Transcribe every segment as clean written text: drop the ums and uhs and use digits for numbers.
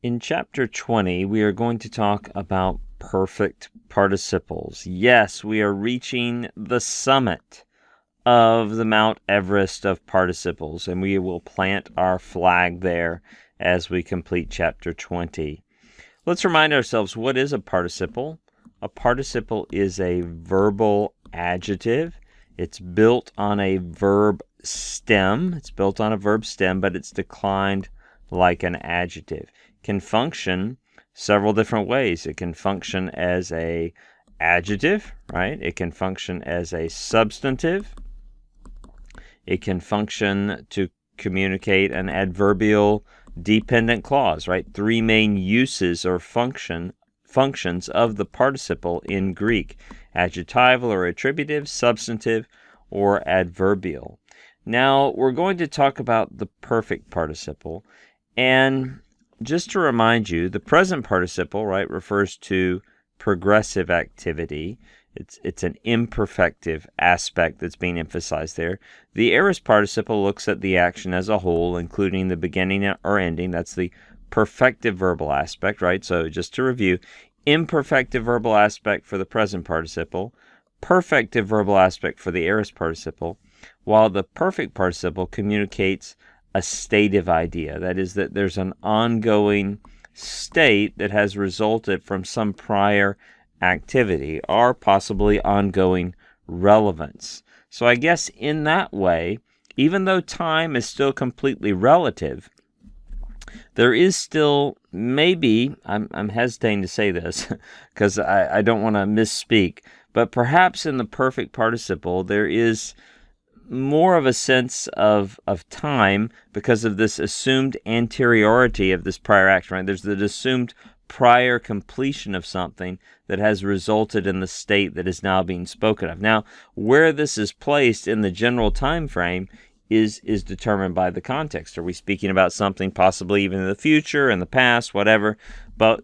In chapter 20, we are going to talk about perfect participles. Yes, we are reaching the summit of the Mount Everest of participles, and we will plant our flag there as we complete chapter 20. Let's remind ourselves, what is a participle? A participle is a verbal adjective. It's built on a verb stem. But it's declined like an adjective. Can function several different ways. It can function as a adjective, right? It can function as a substantive. It can function to communicate an adverbial dependent clause, right? Three main uses or functions of the participle in Greek: adjectival or attributive, substantive, or adverbial. Now, we're going to talk about the perfect participle, and just to remind you, the present participle, right, refers to progressive activity. It's an imperfective aspect that's being emphasized there. The aorist participle looks at the action as a whole, including the beginning or ending. That's the perfective verbal aspect, right? So just to review, imperfective verbal aspect for the present participle, perfective verbal aspect for the aorist participle, while the perfect participle communicates a stative idea. That is, that there's an ongoing state that has resulted from some prior activity or possibly ongoing relevance. So I guess in that way, even though time is still completely relative, there is still maybe, I'm hesitating to say this because I don't want to misspeak, but perhaps in the perfect participle there is more of a sense of time because of this assumed anteriority of this prior action, right? There's the assumed prior completion of something that has resulted in the state that is now being spoken of. Now, where this is placed in the general time frame is determined by the context. Are we speaking about something possibly even in the future, in the past, whatever? But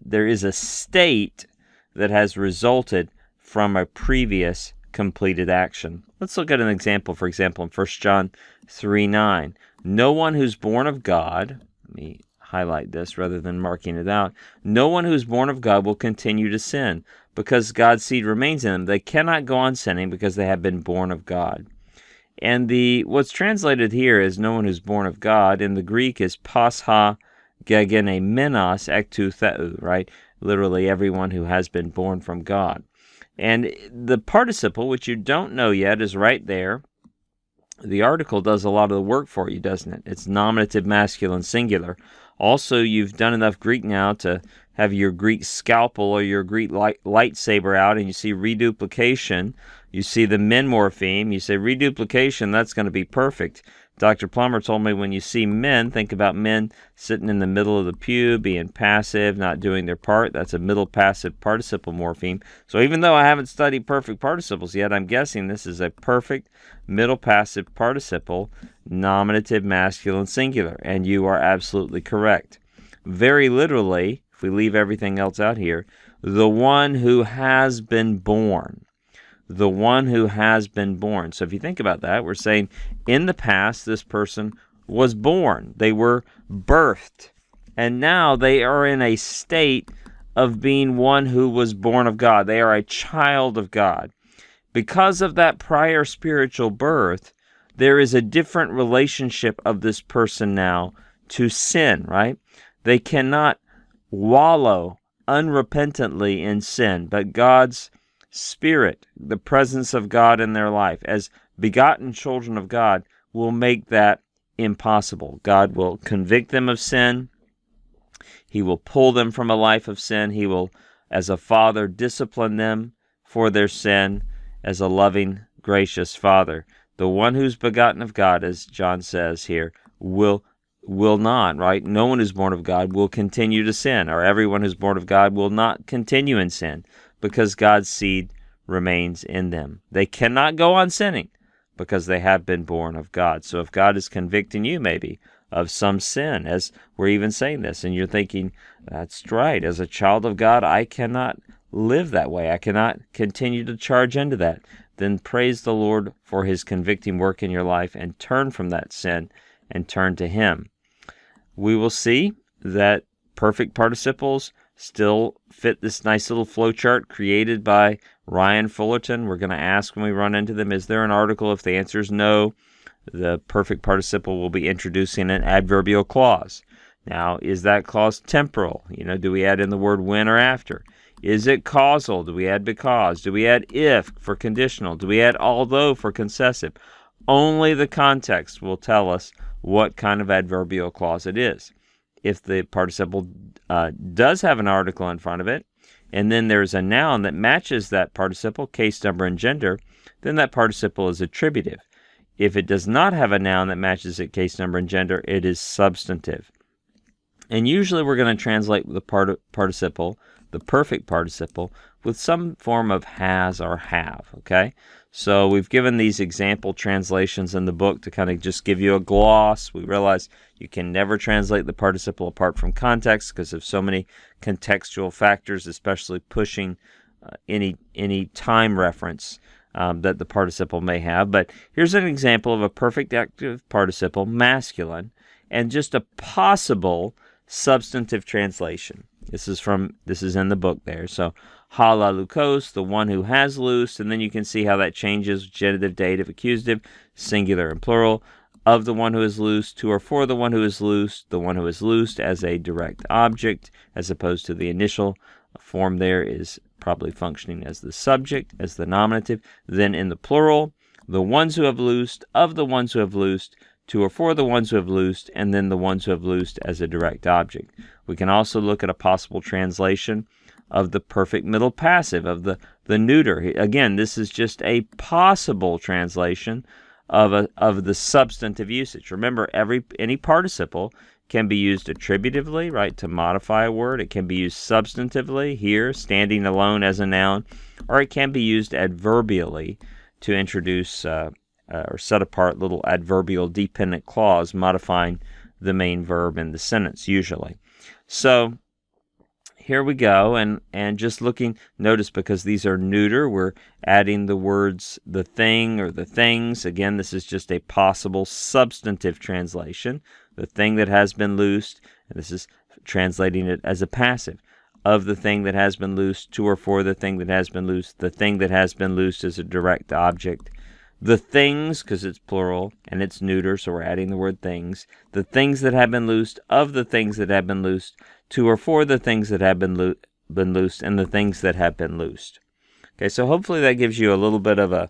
there is a state that has resulted from a previous completed action. Let's look at an example. For example, in 1 John 3:9, no one who's born of God, let me highlight this rather than marking it out, no one who's born of God will continue to sin because God's seed remains in them. They cannot go on sinning because they have been born of God. And what's translated here as no one who's born of God in the Greek is pasha gegene menos ektu theou, right? Literally everyone who has been born from God. And the participle, which you don't know yet, is right there. The article does a lot of the work for you, doesn't it? It's nominative masculine singular. Also, you've done enough Greek now to have your Greek scalpel or your Greek lightsaber out, and you see reduplication. You see the men morpheme. You say reduplication, that's going to be perfect. Dr. Plummer told me when you see men, think about men sitting in the middle of the pew, being passive, not doing their part. That's a middle passive participle morpheme. So even though I haven't studied perfect participles yet, I'm guessing this is a perfect middle passive participle, nominative masculine singular. And you are absolutely correct. Very literally, if we leave everything else out here, the one who has been born. The one who has been born. So if you think about that, we're saying in the past this person was born. They were birthed. And now they are in a state of being one who was born of God. They are a child of God. Because of that prior spiritual birth, there is a different relationship of this person now to sin, right? They cannot wallow unrepentantly in sin, but God's Spirit, the presence of God in their life, as begotten children of God, will make that impossible. God will convict them of sin. He will pull them from a life of sin. He will, as a father, discipline them for their sin as a loving, gracious father. The one who's begotten of God, as John says here, will not, right? No one who's born of God will continue to sin, or everyone who's born of God will not continue in sin, because God's seed remains in them. They cannot go on sinning because they have been born of God. So if God is convicting you maybe of some sin, as we're even saying this, and you're thinking, that's right, as a child of God, I cannot live that way. I cannot continue to charge into that. Then praise the Lord for His convicting work in your life and turn from that sin and turn to Him. We will see that perfect participles still fit this nice little flowchart created by Ryan Fullerton. We're going to ask when we run into them, is there an article? If the answer is no, the perfect participle will be introducing an adverbial clause. Now, is that clause temporal? Do we add in the word when or after? Is it causal? Do we add because? Do we add if for conditional? Do we add although for concessive? Only the context will tell us what kind of adverbial clause it is. If the participle does have an article in front of it, and then there's a noun that matches that participle, case, number, and gender, then that participle is attributive. If it does not have a noun that matches it, case, number, and gender, it is substantive. And usually we're going to translate the participle, the perfect participle, with some form of has or have, okay? So we've given these example translations in the book to kind of just give you a gloss. We realize you can never translate the participle apart from context because of so many contextual factors, especially pushing any time reference that the participle may have. But here's an example of a perfect active participle, masculine, and just a possible substantive translation. This is in the book there. So, hala lukos, the one who has loosed, and then you can see how that changes genitive, dative, accusative, singular and plural, of the one who is loosed, to or for the one who is loosed, the one who is loosed as a direct object, as opposed to the initial form there is probably functioning as the subject, as the nominative. Then in the plural, the ones who have loosed, of the ones who have loosed, to or for the ones who have loosed, and then the ones who have loosed as a direct object. We can also look at a possible translation of the perfect middle passive, of the neuter. Again, this is just a possible translation of the substantive usage. Remember, any participle can be used attributively, right, to modify a word. It can be used substantively, here, standing alone as a noun, or it can be used adverbially to introduce or set apart little adverbial dependent clause modifying the main verb in the sentence, usually. So here we go, and just looking, notice because these are neuter, we're adding the words the thing or the things. Again, this is just a possible substantive translation. The thing that has been loosed, and this is translating it as a passive. Of the thing that has been loosed, to or for the thing that has been loosed. The thing that has been loosed is a direct object. The things, because it's plural and it's neuter, so we're adding the word things. The things that have been loosed, of the things that have been loosed, to or for the things that have been loosed, and the things that have been loosed. Okay, so hopefully that gives you a little bit of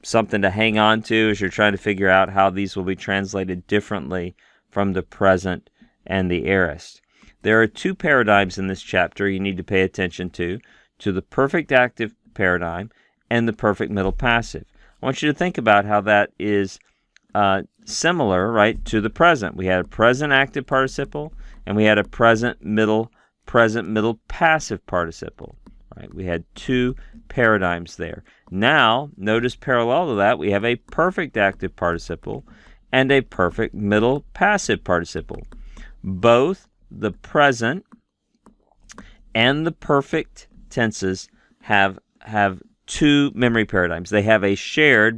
something to hang on to as you're trying to figure out how these will be translated differently from the present and the aorist. There are two paradigms in this chapter you need to pay attention to the perfect active paradigm and the perfect middle passive. I want you to think about how that is similar, right, to the present. We had a present active participle, and we had a present middle passive participle. Right? We had two paradigms there. Now, notice parallel to that, we have a perfect active participle and a perfect middle passive participle. Both the present and the perfect tenses have two memory paradigms. They have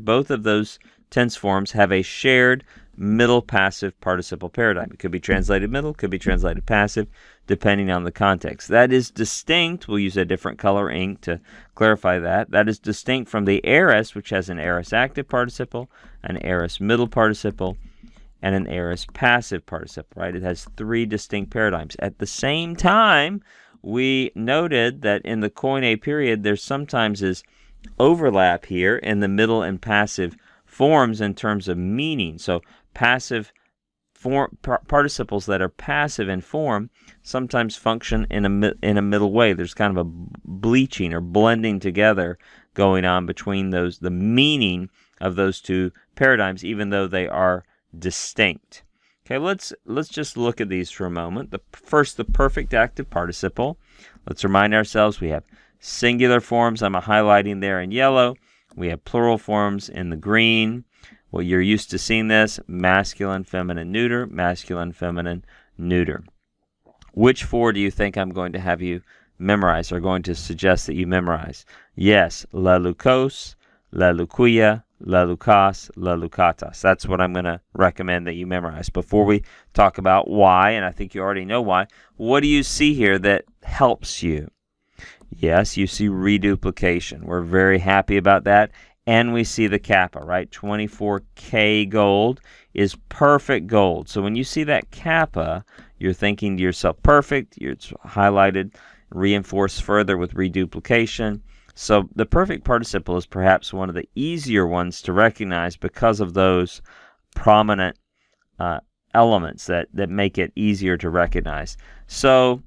both of those tense forms have a shared middle passive participle paradigm. It could be translated middle, could be translated passive, depending on the context. That is distinct. We'll use a different color ink to clarify that. That is distinct from the aorist, which has an aorist active participle, an aorist middle participle, and an aorist passive participle, right? It has three distinct paradigms. At the same time, we noted that in the Koine period, there sometimes is overlap here in the middle and passive forms in terms of meaning. So passive participles that are passive in form sometimes function in a middle way. There's kind of a bleaching or blending together going on between the meaning of those two paradigms, even though they are distinct. Okay, let's just look at these for a moment. First, the perfect active participle. Let's remind ourselves we have singular forms. I'm highlighting there in yellow. We have plural forms in the green. Well, you're used to seeing this: masculine, feminine, neuter, masculine, feminine, neuter. Which four do you think I'm going to have you memorize, or going to suggest that you memorize? Yes, la lukos, la lukuya, lelukas, lelukatas. That's what I'm going to recommend that you memorize. Before we talk about why, and I think you already know why, what do you see here that helps you? Yes, you see reduplication. We're very happy about that. And we see the kappa, right? 24K gold is perfect gold. So when you see that kappa, you're thinking to yourself, perfect. It's highlighted, reinforced further with reduplication. So the perfect participle is perhaps one of the easier ones to recognize because of those prominent elements that make it easier to recognize. So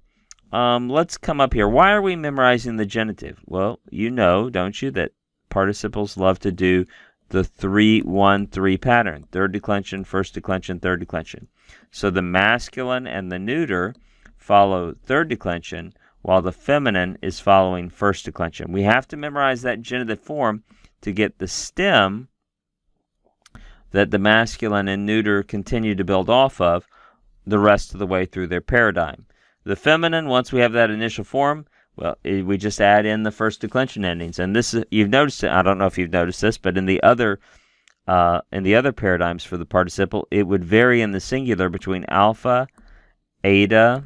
let's come up here. Why are we memorizing the genitive? Well, you know, don't you, that participles love to do the 3-1-3 pattern. Third declension, first declension, third declension. So the masculine and the neuter follow third declension, while the feminine is following first declension. We have to memorize that genitive form to get the stem that the masculine and neuter continue to build off of the rest of the way through their paradigm. The feminine, once we have that initial form, well, we just add in the first declension endings. And this is, you've noticed it, I don't know if you've noticed this, but in the other paradigms for the participle, it would vary in the singular between alpha, eta,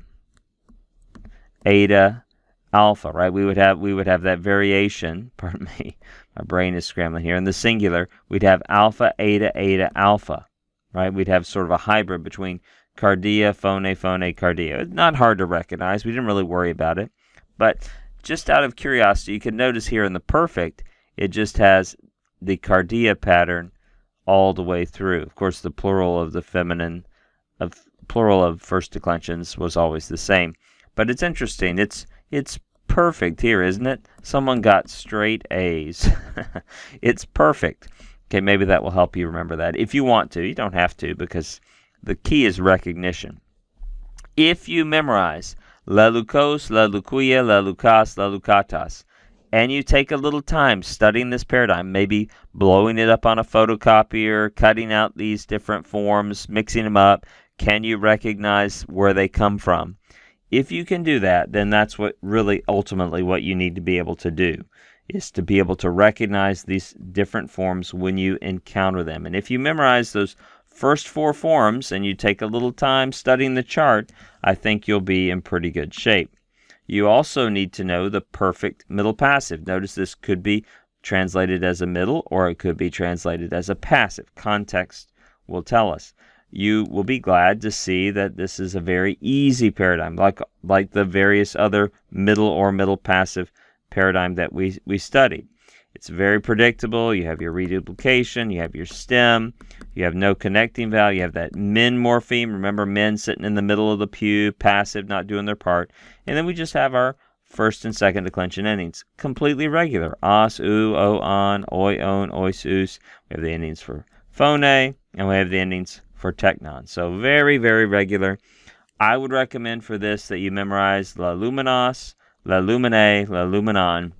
alpha, right? We would have that variation. Pardon me, my brain is scrambling here. In the singular, we'd have alpha, eta, alpha, right? We'd have sort of a hybrid between cardia, phone, cardia. It's not hard to recognize. We didn't really worry about it. But just out of curiosity, you can notice here in the perfect, it just has the cardia pattern all the way through. Of course, the plural of the feminine, plural of first declensions was always the same. But it's interesting. It's perfect here, isn't it? Someone got straight A's. It's perfect. Okay, maybe that will help you remember that. If you want to, you don't have to, because the key is recognition. If you memorize lelukos, lelukuia, lelukas, lelukatas, and you take a little time studying this paradigm, maybe blowing it up on a photocopier, cutting out these different forms, mixing them up, can you recognize where they come from? If you can do that, then that's what really ultimately what you need to be able to do, is to be able to recognize these different forms when you encounter them. And if you memorize those first 4 forms and you take a little time studying the chart, I think you'll be in pretty good shape. You also need to know the perfect middle passive. Notice this could be translated as a middle or it could be translated as a passive. Context will tell us. You will be glad to see that this is a very easy paradigm, like the various other middle or middle passive paradigm that we studied. It's very predictable. You have your reduplication, you have your stem, you have no connecting vowel, you have that men morpheme. Remember, men sitting in the middle of the pew, passive, not doing their part. And then we just have our first and second declension endings, completely regular. Os, u, o, on, oi, on, ois, us. We have the endings for phone, and we have the endings for technon. So very, very regular. I would recommend for this that you memorize la luminos, la lumine, la luminon,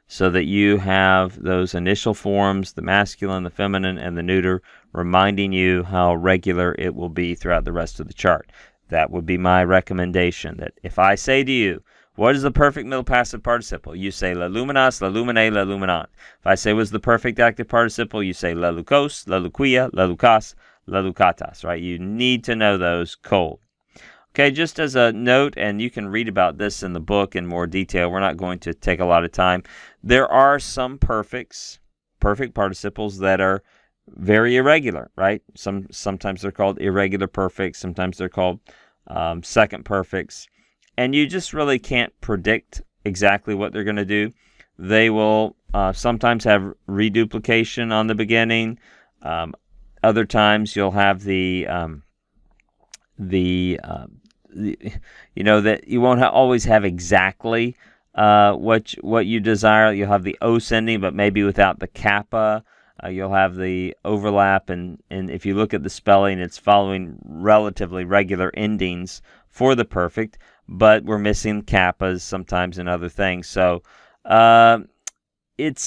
so that you have those initial forms, the masculine, the feminine, and the neuter, reminding you how regular it will be throughout the rest of the chart. That would be my recommendation, that if I say to you, what is the perfect middle passive participle? You say la luminas, la lumine, la luminon. If I say what's the perfect active participle, you say la lukos, la luquia, la lukas, la lukatas, right? You need to know those cold. Okay, just as a note, and you can read about this in the book in more detail. We're not going to take a lot of time. There are some perfect participles that are very irregular, right? Sometimes they're called irregular perfects. Sometimes they're called second perfects. And you just really can't predict exactly what they're going to do. They will sometimes have reduplication on the beginning. Other times you'll have that you won't always have exactly what you desire. You'll have the os ending, but maybe without the kappa. You'll have the overlap, and if you look at the spelling, it's following relatively regular endings for the perfect, but we're missing kappas sometimes and other things. So these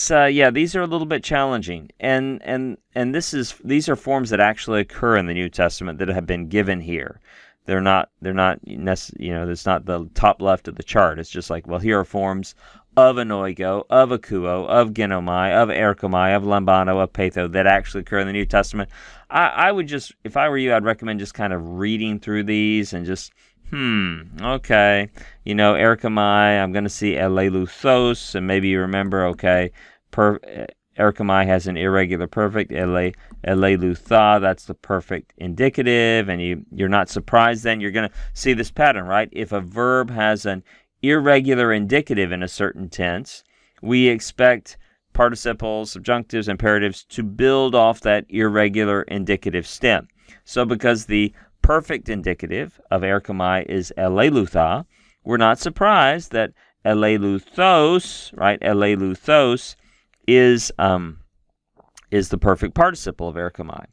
are a little bit challenging, and these are forms that actually occur in the New Testament that have been given here. It's not the top left of the chart. It's just like, well, here are forms of anoigo, of akuo, of genomai, of erkomai, of lambano, of patho that actually occur in the New Testament. I would just, if I were you, I'd recommend just kind of reading through these and just, okay, erkomai, I'm going to see eleluthos, and maybe you remember, okay, erkomai has an irregular perfect, elelutha, that's the perfect indicative, and you're not surprised then. You're going to see this pattern, right? If a verb has an irregular indicative in a certain tense, we expect participles, subjunctives, imperatives to build off that irregular indicative stem. So because the perfect indicative of erkomai is elelutha, we're not surprised that eleluthos, right? Eleluthos is the perfect participle of erkomai,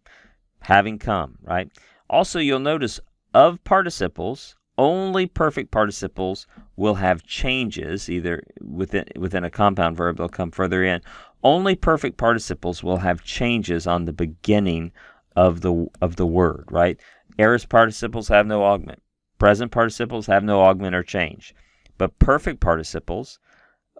having come, right? Also, you'll notice of participles, only perfect participles will have changes, either within a compound verb, they'll come further in. Only perfect participles will have changes on the beginning of the word, right? Aorist participles have no augment. Present participles have no augment or change. But perfect participles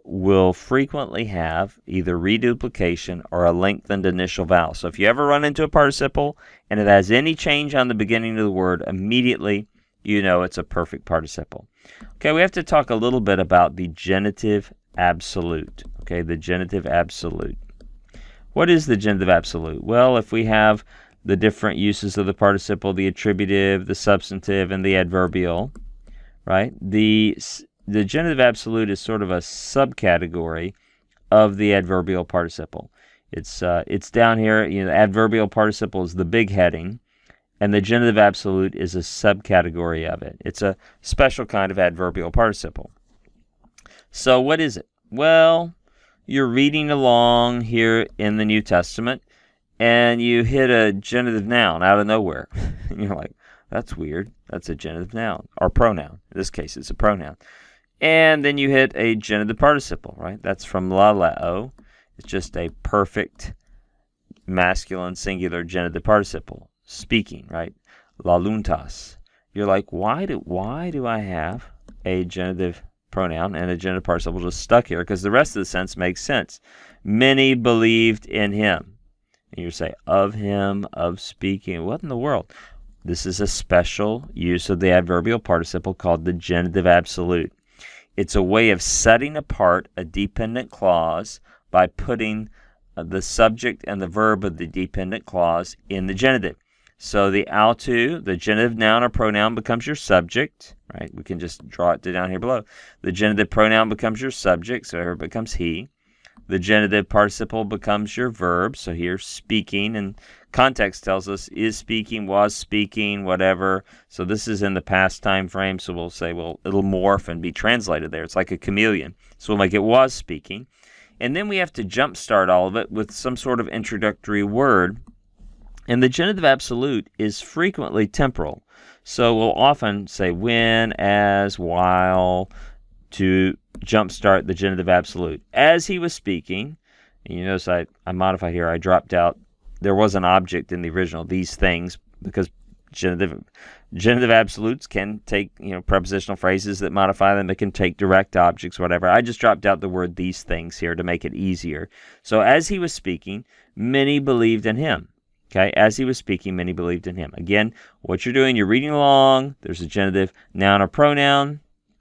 will frequently have either reduplication or a lengthened initial vowel. So if you ever run into a participle and it has any change on the beginning of the word, immediately you know it's a perfect participle. Okay, we have to talk a little bit about the genitive absolute. Okay, the genitive absolute. What is the genitive absolute? Well, if we have the different uses of the participle, the attributive, the substantive, and the adverbial, right? The genitive absolute is sort of a subcategory of the adverbial participle. It's down here. The adverbial participle is the big heading, and the genitive absolute is a subcategory of it. It's a special kind of adverbial participle. So what is it? Well, you're reading along here in the New Testament, and you hit a genitive noun out of nowhere. And you're like, that's weird. That's a genitive noun, or pronoun. In this case, it's a pronoun. And then you hit a genitive participle, right? That's from laleo. It's just a perfect masculine singular genitive participle. Speaking, right? Laluntas. You're like, why do I have a genitive pronoun and a genitive participle just stuck here? Because the rest of the sentence makes sense. Many believed in him. And you say, of him, of speaking. What in the world? This is a special use of the adverbial participle called the genitive absolute. It's a way of setting apart a dependent clause by putting the subject and the verb of the dependent clause in the genitive. So the autu, the genitive noun or pronoun, becomes your subject, right? We can just draw it down here below. The genitive pronoun becomes your subject, so here it becomes he. The genitive participle becomes your verb, so here speaking, and context tells us is speaking, was speaking, whatever. So this is in the past time frame, so we'll say, well, it'll morph and be translated there. It's like a chameleon. So we'll make it was speaking. And then we have to jumpstart all of it with some sort of introductory word. And the genitive absolute is frequently temporal. So we'll often say when, as, while, to jumpstart the genitive absolute. As he was speaking, and you notice I modified here, I dropped out, there was an object in the original, these things, because genitive absolutes can take, prepositional phrases that modify them. They can take direct objects, whatever. I just dropped out the word these things here to make it easier. So as he was speaking, many believed in him. Okay, as he was speaking, many believed in him. Again, what you're doing, you're reading along. There's a genitive noun or pronoun,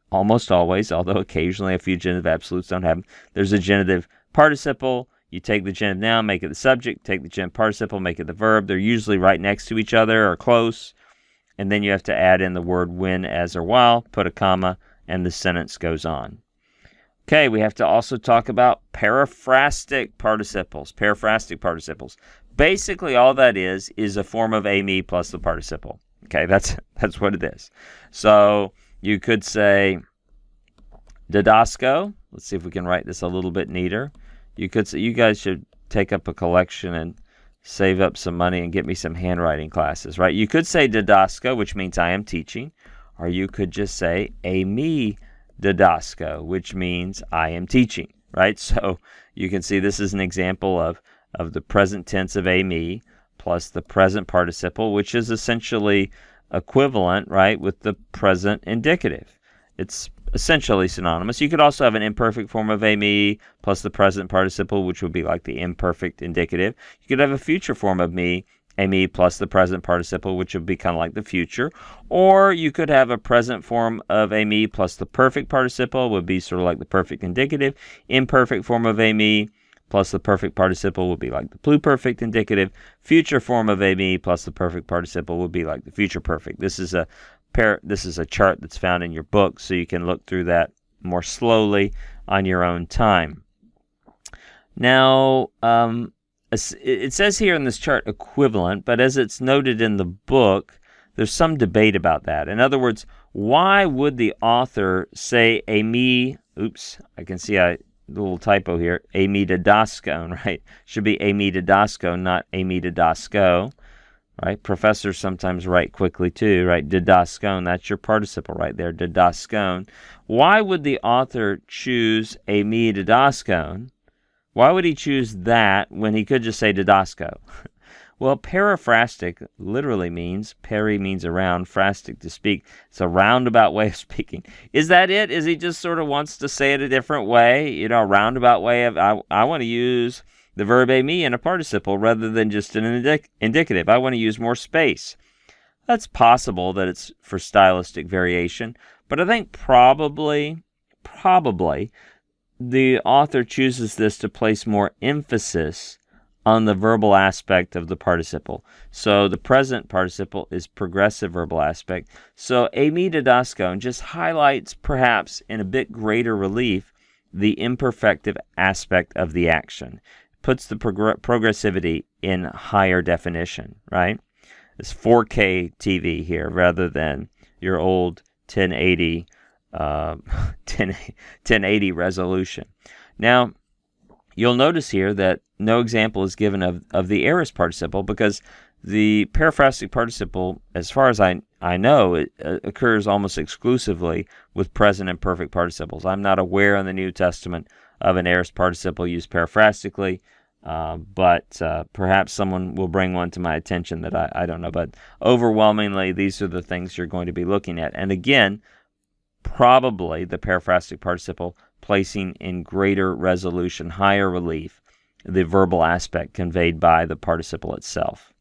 almost always, although occasionally a few genitive absolutes don't have them. There's a genitive participle. You take the genitive noun, make it the subject. Take the genitive participle, make it the verb. They're usually right next to each other or close. And then you have to add in the word when, as, or while, put a comma, and the sentence goes on. Okay, we have to also talk about periphrastic participles. Periphrastic participles. Basically, all that is a form of a, me plus the participle. Okay, that's what it is. So you could say didasco. Let's see if we can write this a little bit neater. You could say, you guys should take up a collection and save up some money and get me some handwriting classes, right? You could say didasco, which means I am teaching, or you could just say a me didasco, which means I am teaching, right? So you can see this is an example of the present tense of a me plus the present participle, which is essentially equivalent, right, with the present indicative. It's essentially synonymous. You could also have an imperfect form of a me plus the present participle, which would be like the imperfect indicative. You could have a future form of me, a me plus the present participle, which would be kind of like the future. Or you could have a present form of a me plus the perfect participle, would be sort of like the perfect indicative. Imperfect form of a me plus the perfect participle would be like the pluperfect indicative. Future form of a me plus the perfect participle would be like the future perfect. This is a chart that's found in your book, so you can look through that more slowly on your own time. Now, it says here in this chart equivalent, but as it's noted in the book, there's some debate about that. In other words, why would the author say a me, I can see a little typo here, a me didascone, right? Should be a me didascone, not a me didasco, right? Professors sometimes write quickly too, right? Didascone, that's your participle right there, didascone. Why would the author choose a me didascone? Why would he choose that when he could just say didasco? Well, periphrastic literally means, peri means around, phrastic to speak. It's a roundabout way of speaking. Is that it? Is he just sort of wants to say it a different way? A roundabout way of, I want to use the verb a me in a participle rather than just an indicative. I want to use more space. That's possible that it's for stylistic variation, but I think probably, the author chooses this to place more emphasis on the verbal aspect of the participle. So the present participle is progressive verbal aspect. So a me didascone just highlights, perhaps in a bit greater relief, the imperfective aspect of the action. Puts the progressivity in higher definition, right? It's 4K TV here rather than your old 1080 resolution. Now, you'll notice here that no example is given of the aorist participle because the periphrastic participle, as far as I know, it occurs almost exclusively with present and perfect participles. I'm not aware in the New Testament of an aorist participle used periphrastically, but perhaps someone will bring one to my attention that I don't know. But overwhelmingly, these are the things you're going to be looking at. And again, probably the periphrastic participle placing in greater resolution, higher relief, the verbal aspect conveyed by the participle itself.